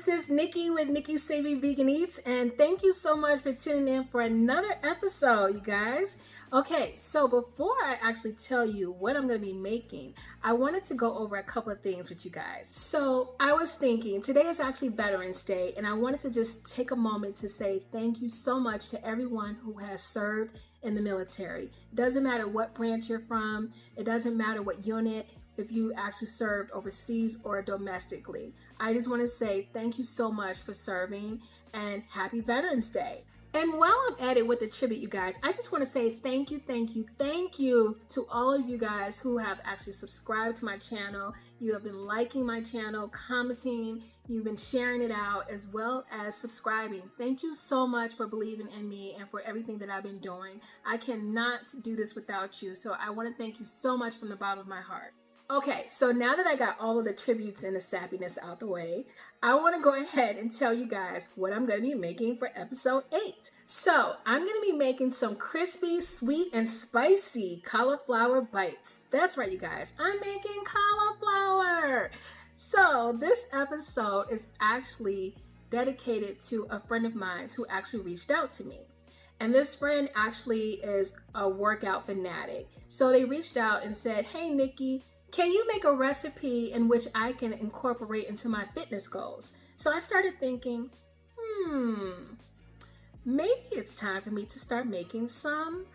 this is Nikki with Nikki's Savory Vegan Eats, and thank you so much for tuning in for another episode, you guys. Okay, so before I actually tell you what I'm going to be making, I wanted to go over a couple of things with you guys. So I was thinking, today is actually Veterans Day, and I wanted to just take a moment to say thank you so much to everyone who has served in the military. It doesn't matter what branch you're from, it doesn't matter what unit, if you actually served overseas or domestically. I just want to say thank you so much for serving and happy Veterans Day. And while I'm at it with the tribute, you guys, I just want to say thank you to all of you guys who have actually subscribed to my channel. You have been liking my channel, commenting, you've been sharing it out, as well as subscribing. Thank you so much for believing in me and for everything that I've been doing. I cannot do this without you, so I want to thank you so much from the bottom of my heart. Okay, so now that I got all of the tributes and the sappiness out the way, I want to go ahead and tell you guys what I'm going to be making for episode 8. So I'm going to be making some crispy, sweet, and spicy cauliflower bites. That's right, you guys. I'm making cauliflower. So this episode is actually dedicated to a friend of mine who actually reached out to me. And this friend actually is a workout fanatic. So they reached out and said, "Hey, Nikki, can you make a recipe in which I can incorporate into my fitness goals?" So I started thinking, maybe it's time for me to start making some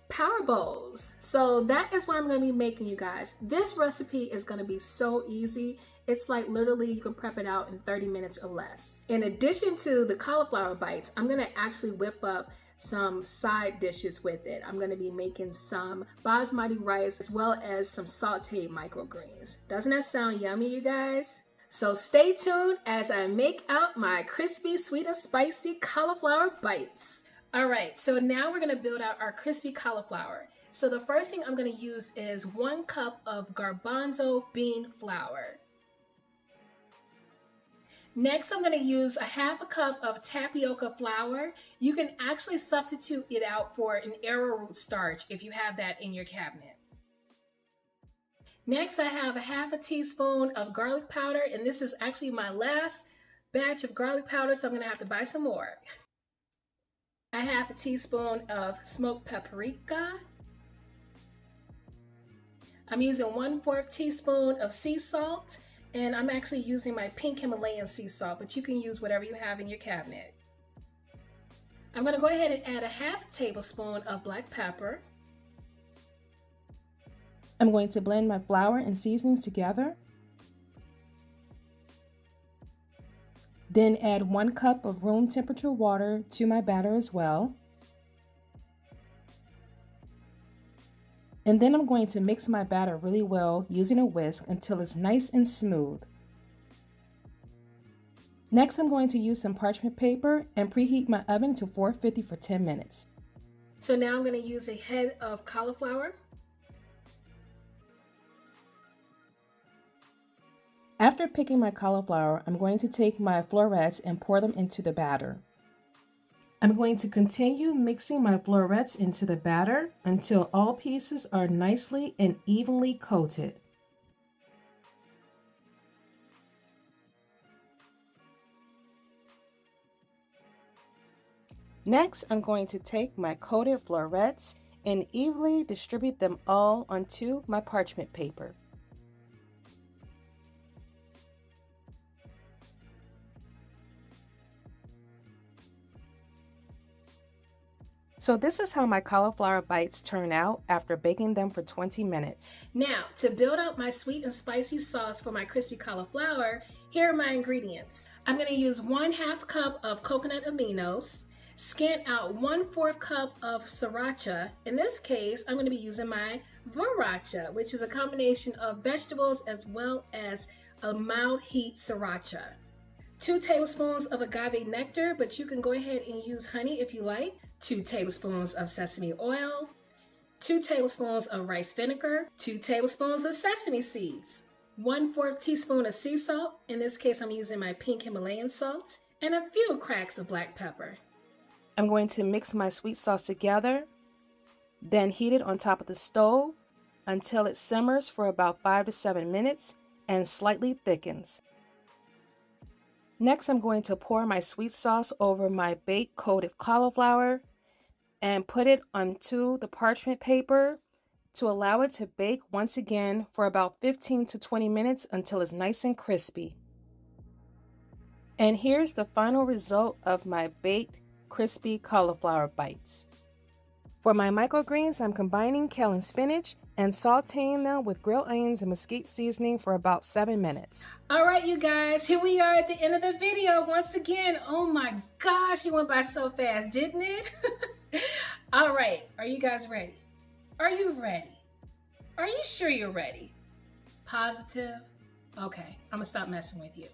power bowls. So that is what I'm going to be making, you guys. This recipe is going to be so easy. It's like literally you can prep it out in 30 minutes or less. In addition to the cauliflower bites, I'm going to actually whip up some side dishes with it. I'm going to be making some basmati rice as well as some sauteed microgreens. Doesn't that sound yummy, you guys? So stay tuned as I make out my crispy, sweet, and spicy cauliflower bites. All right, so now we're going to build out our crispy cauliflower. So the first thing I'm going to use is 1 cup of garbanzo bean flour. Next, I'm going to use a 1/2 cup of tapioca flour. You can actually substitute it out for an arrowroot starch if you have that in your cabinet. Next, I have a 1/2 teaspoon of garlic powder, and this is actually my last batch of garlic powder, so I'm going to have to buy some more. A 1/2 teaspoon of smoked paprika. I'm using 1/4 teaspoon of sea salt. And I'm actually using my Pink Himalayan Sea Salt, but you can use whatever you have in your cabinet. I'm going to go ahead and add a 1/2 tablespoon of black pepper. I'm going to blend my flour and seasonings together. Then add 1 cup of room temperature water to my batter as well. And then I'm going to mix my batter really well using a whisk until it's nice and smooth. Next, I'm going to use some parchment paper and preheat my oven to 450 for 10 minutes. So now I'm going to use a head of cauliflower. After picking my cauliflower, I'm going to take my florets and pour them into the batter. I'm going to continue mixing my florets into the batter until all pieces are nicely and evenly coated. Next, I'm going to take my coated florets and evenly distribute them all onto my parchment paper. So this is how my cauliflower bites turn out after baking them for 20 minutes. Now, to build up my sweet and spicy sauce for my crispy cauliflower, here are my ingredients. I'm going to use 1/2 cup of coconut aminos, scan out 1/4 cup of sriracha. In this case, I'm going to be using my sriracha, which is a combination of vegetables as well as a mild heat sriracha. 2 tablespoons of agave nectar, but you can go ahead and use honey if you like. 2 tablespoons of sesame oil, 2 tablespoons of rice vinegar, 2 tablespoons of sesame seeds, 1/4 teaspoon of sea salt, in this case I'm using my Pink Himalayan salt, and a few cracks of black pepper. I'm going to mix my sweet sauce together, then heat it on top of the stove until it simmers for about 5 to 7 minutes and slightly thickens. Next, I'm going to pour my sweet sauce over my baked coated cauliflower and put it onto the parchment paper to allow it to bake once again for about 15 to 20 minutes until it's nice and crispy. And here's the final result of my baked crispy cauliflower bites. For my microgreens, I'm combining kale and spinach and sauteing them with grilled onions and mesquite seasoning for about 7 minutes. All right, you guys, here we are at the end of the video once again. Oh my gosh, it went by so fast, didn't it? All right, are you guys ready? Are you ready? Are you sure you're ready? Positive? Okay, I'm gonna stop messing with you.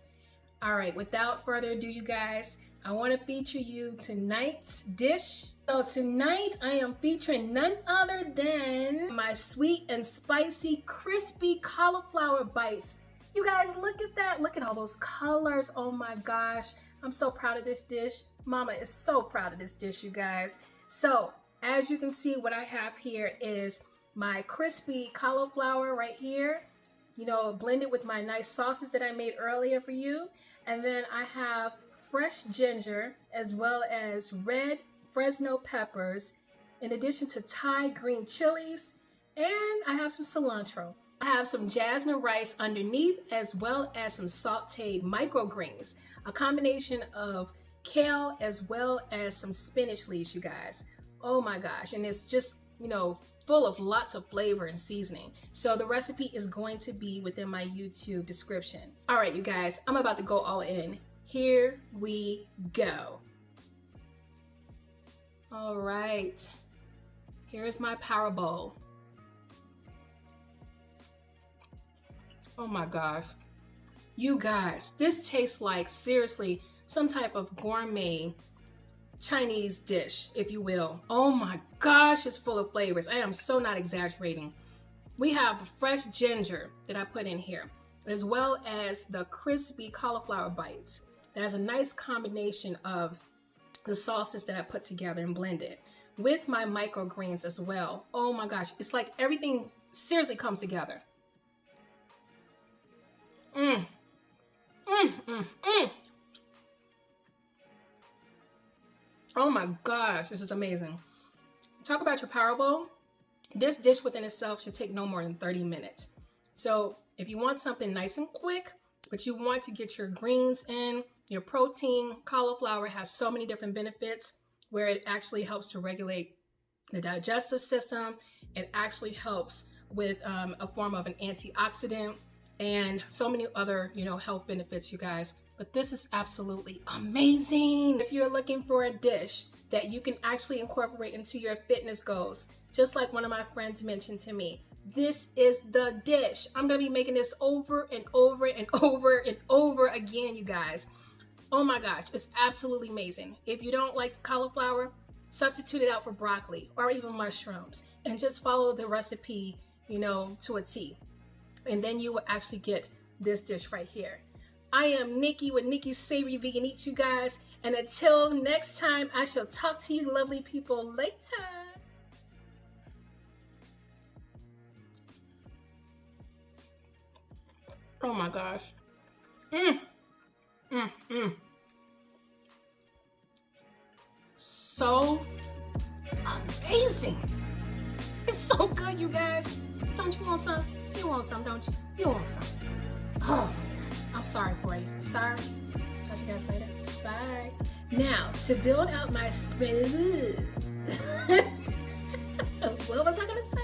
All right, without further ado, you guys, I want to feature you tonight's dish. So tonight I am featuring none other than my sweet and spicy crispy cauliflower bites. You guys, look at that. Look at all those colors. Oh my gosh. I'm so proud of this dish. Mama is so proud of this dish, you guys. So as you can see, what I have here is my crispy cauliflower right here, you know, blended with my nice sauces that I made earlier for you. And then I have fresh ginger as well as red Fresno peppers, in addition to Thai green chilies, and I have some cilantro. I have some jasmine rice underneath as well as some sauteed microgreens, a combination of kale as well as some spinach leaves, you guys. Oh my gosh, and it's just, you know, full of lots of flavor and seasoning. So the recipe is going to be within my YouTube description. All right, you guys, I'm about to go all in. Here we go. All right, here's my power bowl. Oh my gosh. You guys, this tastes like, seriously, some type of gourmet Chinese dish, if you will. Oh my gosh, it's full of flavors. I am so not exaggerating. We have fresh ginger that I put in here, as well as the crispy cauliflower bites. There's a nice combination of the sauces that I put together and blended with my microgreens as well. Oh my gosh, it's like everything seriously comes together. Oh my gosh, this is amazing. Talk about your power bowl. This dish within itself should take no more than 30 minutes. So if you want something nice and quick, but you want to get your greens in, your protein, cauliflower has so many different benefits where it actually helps to regulate the digestive system. It actually helps with a form of an antioxidant and so many other, you know, health benefits, you guys. But this is absolutely amazing. If you're looking for a dish that you can actually incorporate into your fitness goals, just like one of my friends mentioned to me, this is the dish. I'm gonna be making this over and over and over and over again, you guys. Oh my gosh, it's absolutely amazing. If you don't like cauliflower, substitute it out for broccoli or even mushrooms and just follow the recipe, you know, to a T. And then you will actually get this dish right here. I am Nikki with Nikki's Savory Vegan Eats, you guys. And until next time, I shall talk to you lovely people later. Oh my gosh. So amazing. It's so good, you guys. Don't you want some? You want some, don't you? You want some. Oh man, I'm sorry for you. Sorry. Talk to you guys later. Bye. Now, to build out my spread. What was I gonna say?